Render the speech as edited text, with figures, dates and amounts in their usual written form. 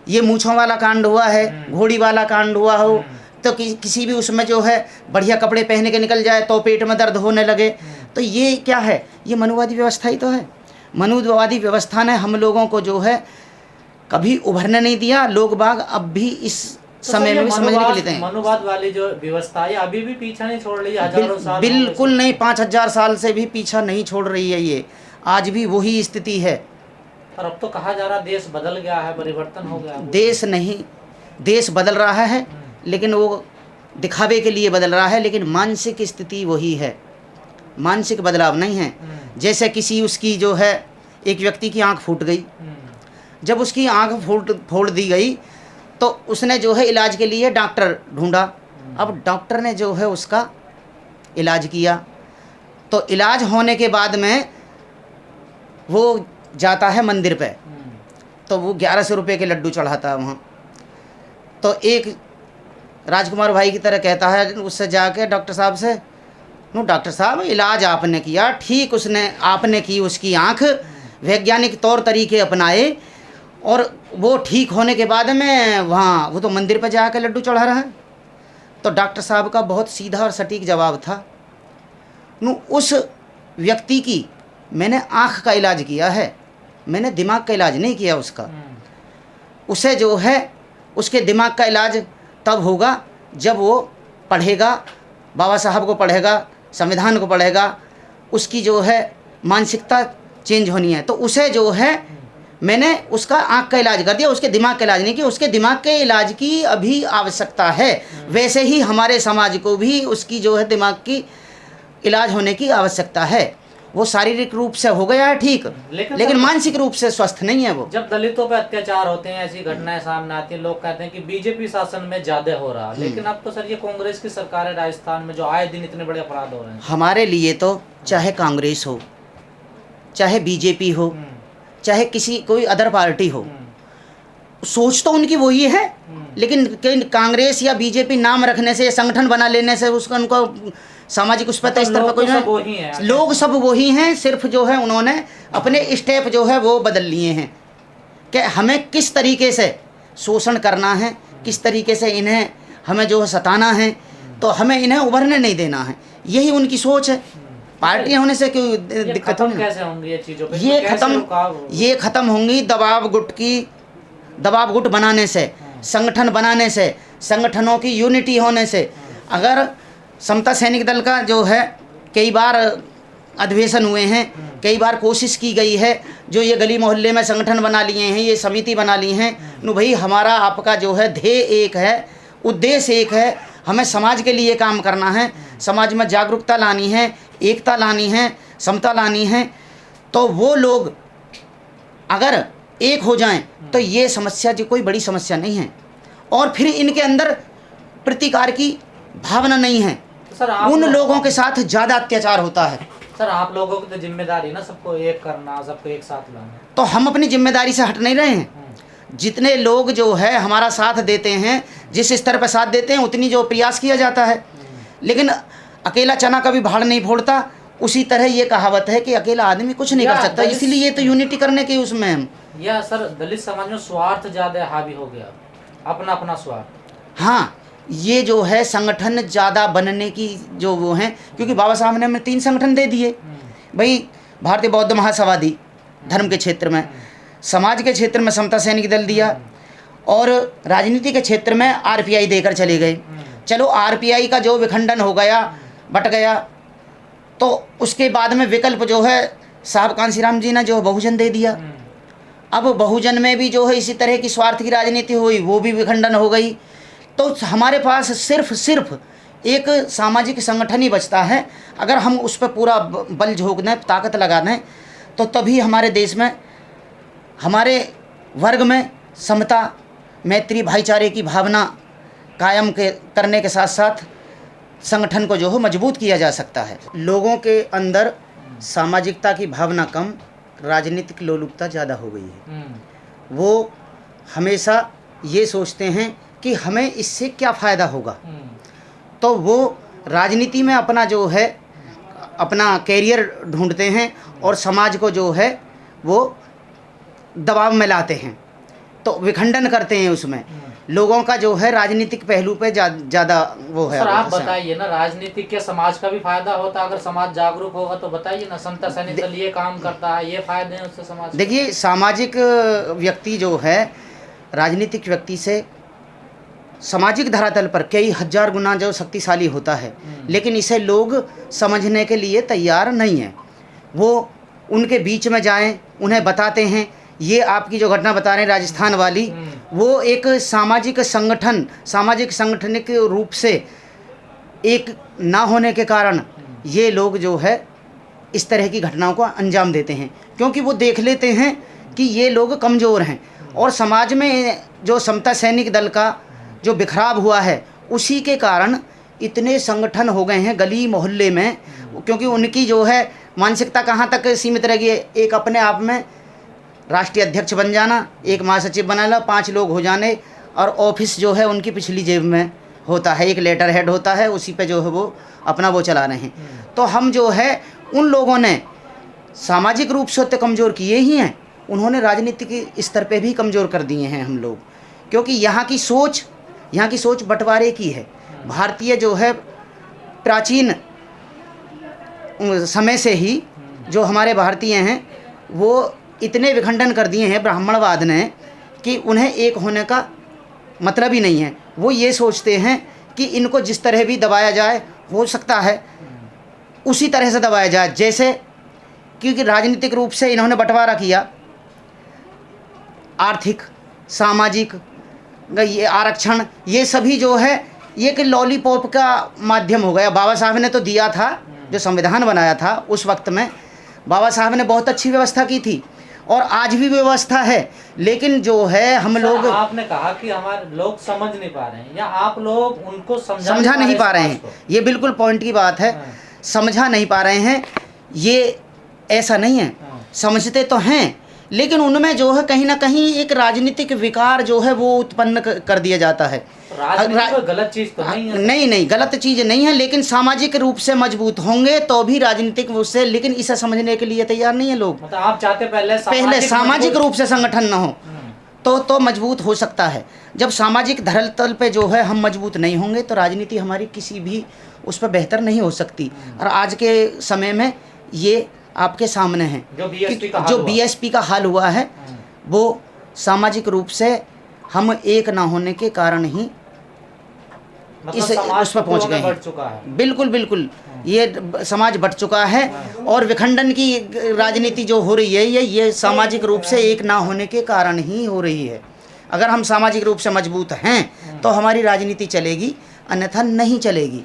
ये मूँछों वाला कांड हुआ है, घोड़ी वाला कांड हुआ हो, तो किसी भी उसमें जो है बढ़िया कपड़े पहन के निकल जाए तो पेट में दर्द होने लगे। तो ये क्या है? ये मनुवादी व्यवस्था ही तो है। मनुवादी व्यवस्था ने हम लोगों को जो है कभी उभरने नहीं दिया। लोग बाग अब भी इस समय में समझने के लिए हैं। मनुवाद वाली जो व्यवस्था है अभी भी पीछा नहीं छोड़ रही है, हजारों साल। बिल्कुल नहीं, 5000 साल से भी पीछा नहीं छोड़ रही है। ये आज भी वही स्थिति है। पर अब तो कहा जा रहा देश बदल गया है, परिवर्तन हो गया। देश नहीं, देश बदल रहा है लेकिन वो दिखावे के लिए बदल रहा है, लेकिन मानसिक स्थिति वही है, मानसिक बदलाव नहीं है। जैसे किसी उसकी जो है एक व्यक्ति की आंख फूट गई, जब उसकी आंख फोड़ दी गई तो उसने जो है इलाज के लिए डॉक्टर ढूंढा। अब डॉक्टर ने जो है उसका इलाज किया, तो इलाज होने के बाद में वो जाता है मंदिर पे, तो वो 1100 रुपये के लड्डू चढ़ाता है वहाँ। तो एक राजकुमार भाई की तरह कहता है उससे जाके डॉक्टर साहब से, नो डॉक्टर साहब इलाज आपने किया ठीक, उसने आपने की उसकी आँख, वैज्ञानिक तौर तरीके अपनाए और वो ठीक होने के बाद में वहाँ वो तो मंदिर पर जाकर लड्डू चढ़ा रहा है। तो डॉक्टर साहब का बहुत सीधा और सटीक जवाब था, नो उस व्यक्ति की मैंने आँख का इलाज किया है, मैंने दिमाग का इलाज नहीं किया उसका। उसे जो है उसके दिमाग का इलाज तब होगा जब वो पढ़ेगा, बाबा साहब को पढ़ेगा, संविधान को पढ़ेगा, उसकी जो है मानसिकता चेंज होनी है। तो उसे जो है मैंने उसका आँख का इलाज कर दिया, उसके दिमाग का इलाज नहीं किया। उसके दिमाग के इलाज की अभी आवश्यकता है, वैसे ही हमारे समाज को भी उसकी जो है दिमाग की इलाज होने की आवश्यकता है। वो शारीरिक रूप से हो गया है ठीक, लेकिन मानसिक रूप से स्वस्थ नहीं है वो। जब दलितों पे अत्याचार होते हैं, ऐसी घटनाएं सामने आती हैं, लोग कहते हैं कि बीजेपी शासन में ज्यादा हो रहा है, लेकिन अब तो सर ये कांग्रेस की सरकार है राजस्थान में, जो आए दिन इतने बड़े अपराध हो रहे हैं। हमारे लिए तो चाहे कांग्रेस हो, चाहे बीजेपी हो, चाहे किसी कोई अदर पार्टी हो, सोच तो उनकी वही है, लेकिन कांग्रेस या बीजेपी नाम रखने से, संगठन बना लेने से उसका उनको सामाजिक उस पर स्तर पर कोई नहीं, लोग सब वही हैं। सिर्फ जो है उन्होंने अपने स्टेप जो है वो बदल लिए हैं कि हमें किस तरीके से शोषण करना है, किस तरीके से इन्हें हमें जो है सताना है, तो हमें इन्हें उभरने नहीं देना है। यही उनकी सोच है। पार्टी होने से क्यों दिक्कत होगी? कैसे होंगी ये चीज़ों पे? ये खत्म होंगी दबाव गुट बनाने से, संगठन बनाने से, संगठनों की यूनिटी होने से। अगर समता सैनिक दल का जो है कई बार अधिवेशन हुए हैं, कई बार कोशिश की गई है, जो ये गली मोहल्ले में संगठन बना लिए हैं, ये समिति बना ली हैं, नो भाई हमारा आपका जो है ध्येय एक है, उद्देश्य एक है, हमें समाज के लिए काम करना है, समाज में जागरूकता लानी है, एकता लानी है, समता लानी है। तो वो लोग अगर एक हो जाएं तो ये समस्या जो कोई बड़ी समस्या नहीं है। और फिर इनके अंदर प्रतिकार की भावना नहीं है, सर उन लोगों के साथ ज़्यादा अत्याचार होता है। सर आप लोगों की तो जिम्मेदारी ना सबको एक करना, सबको एक साथ लाना। तो हम अपनी जिम्मेदारी से हट नहीं रहे हैं। जितने लोग जो है हमारा साथ देते हैं, जिस स्तर पर साथ देते हैं, उतनी जो प्रयास किया जाता है। लेकिन अकेला चना कभी भाड़ नहीं फोड़ता, उसी तरह ये कहावत है कि अकेला आदमी कुछ नहीं कर सकता, इसीलिए तो यूनिटी करने के उसमें हम। या सर दलित समाज में स्वार्थ ज़्यादा हावी हो गया, अपना अपना स्वार्थ। हाँ, ये जो है संगठन ज़्यादा बनने की जो वो हैं, क्योंकि बाबा साहब ने हमें 3 संगठन दे दिए भाई। भारतीय बौद्ध महासवादी धर्म के क्षेत्र में, समाज के क्षेत्र में समता सैनिक दल दिया, और राजनीति के क्षेत्र में आरपीआई देकर चले गए। चलो आरपीआई का जो विखंडन हो गया, बट गया, तो उसके बाद में विकल्प जो है साहब कांसीराम जी ने जो बहुजन दे दिया। अब बहुजन में भी जो है इसी तरह की स्वार्थ की राजनीति हुई, वो भी विखंडन हो गई। तो हमारे पास सिर्फ एक सामाजिक संगठन ही बचता है। अगर हम उस पर पूरा बल झोंक दें, ताकत लगा दें, तो तभी हमारे देश में, हमारे वर्ग में समता, मैत्री, भाईचारे की भावना कायम करने के साथ साथ संगठन को जो है मजबूत किया जा सकता है। लोगों के अंदर सामाजिकता की भावना कम, राजनीतिक लोलुपता ज़्यादा हो गई है। वो हमेशा ये सोचते हैं कि हमें इससे क्या फ़ायदा होगा, तो वो राजनीति में अपना जो है अपना कैरियर ढूंढते हैं और समाज को जो है वो दबाव में लाते हैं। तो तो विखंडन करते हैं उसमें। लोगों का जो है राजनीतिक पहलू पे ज़्यादा वो है। सर आप बताइए ना, राजनीति के समाज का भी फायदा होता है अगर समाज जागरूक होगा तो? बताइए ना, समता सैनिक दल ये काम करता है, ये फायदे हैं उससे समाज? देखिए, सामाजिक व्यक्ति जो है राजनीतिक व्यक्ति से सामाजिक धरातल पर कई हजार गुना जो शक्तिशाली होता है, लेकिन इसे लोग समझने के लिए तैयार नहीं है। वो उनके बीच में जाएं, उन्हें बताते हैं। ये आपकी जो घटना बता रहे हैं राजस्थान वाली, वो एक सामाजिक संगठनिक रूप से एक ना होने के कारण ये लोग जो है इस तरह की घटनाओं को अंजाम देते हैं, क्योंकि वो देख लेते हैं कि ये लोग कमज़ोर हैं। और समाज में जो समता सैनिक दल का जो बिखराव हुआ है, उसी के कारण इतने संगठन हो गए हैं गली मोहल्ले में, क्योंकि उनकी जो है मानसिकता कहाँ तक सीमित रह गई है। एक अपने आप में राष्ट्रीय अध्यक्ष बन जाना, एक महासचिव बना ला, 5 लोग हो जाने, और ऑफिस जो है उनकी पिछली जेब में होता है, एक लेटर हेड होता है, उसी पे जो है वो अपना वो चला रहे हैं। तो हम जो है उन लोगों ने सामाजिक रूप से तो कमज़ोर किए ही हैं, उन्होंने राजनीतिक स्तर पे भी कमज़ोर कर दिए हैं हम लोग, क्योंकि यहाँ की सोच बंटवारे की है। भारतीय जो है प्राचीन समय से ही जो हमारे भारतीय हैं वो इतने विखंडन कर दिए हैं ब्राह्मणवाद ने कि उन्हें एक होने का मतलब ही नहीं है। वो ये सोचते हैं कि इनको जिस तरह भी दबाया जाए, हो सकता है उसी तरह से दबाया जाए, जैसे क्योंकि राजनीतिक रूप से इन्होंने बंटवारा किया, आर्थिक, सामाजिक, ये आरक्षण, ये सभी जो है ये कि लॉलीपॉप का माध्यम हो गया। बाबा साहब ने तो दिया था, जो संविधान बनाया था उस वक्त में बाबा साहब ने बहुत अच्छी व्यवस्था की थी, और आज भी व्यवस्था है, लेकिन जो है हम लोग, आपने कहा कि हमारे लोग समझ नहीं पा रहे हैं, या आप लोग उनको समझा नहीं पा रहे हैं। ये बिल्कुल पॉइंट की बात है, समझा नहीं पा रहे हैं। ये ऐसा नहीं है, समझते तो हैं, लेकिन उनमें जो है कहीं ना कहीं एक राजनीतिक विकार जो है वो उत्पन्न कर दिया जाता है। गलत चीज़ तो नहीं है? नहीं, गलत चीज़ नहीं है, लेकिन सामाजिक रूप से मजबूत होंगे तो भी राजनीतिक रूप से, लेकिन इसे समझने के लिए तैयार नहीं है लोग। मतलब आप चाहते पहले सामाजिक रूप से संगठन ना हो तो मजबूत हो सकता है। जब सामाजिक धरातल पे जो है हम मजबूत नहीं होंगे तो राजनीति हमारी किसी भी उस पर बेहतर नहीं हो सकती। और आज के समय में ये आपके सामने है, जो बीएसपी का हाल हुआ है, वो सामाजिक रूप से हम एक ना होने के कारण ही इस उस पर पहुंच गए हैं। बिल्कुल ये समाज बट चुका है, और विखंडन की राजनीति जो हो रही है ये सामाजिक रूप से एक ना होने के कारण ही हो रही है। अगर हम सामाजिक रूप से मजबूत हैं तो हमारी राजनीति चलेगी, अन्यथा नहीं चलेगी।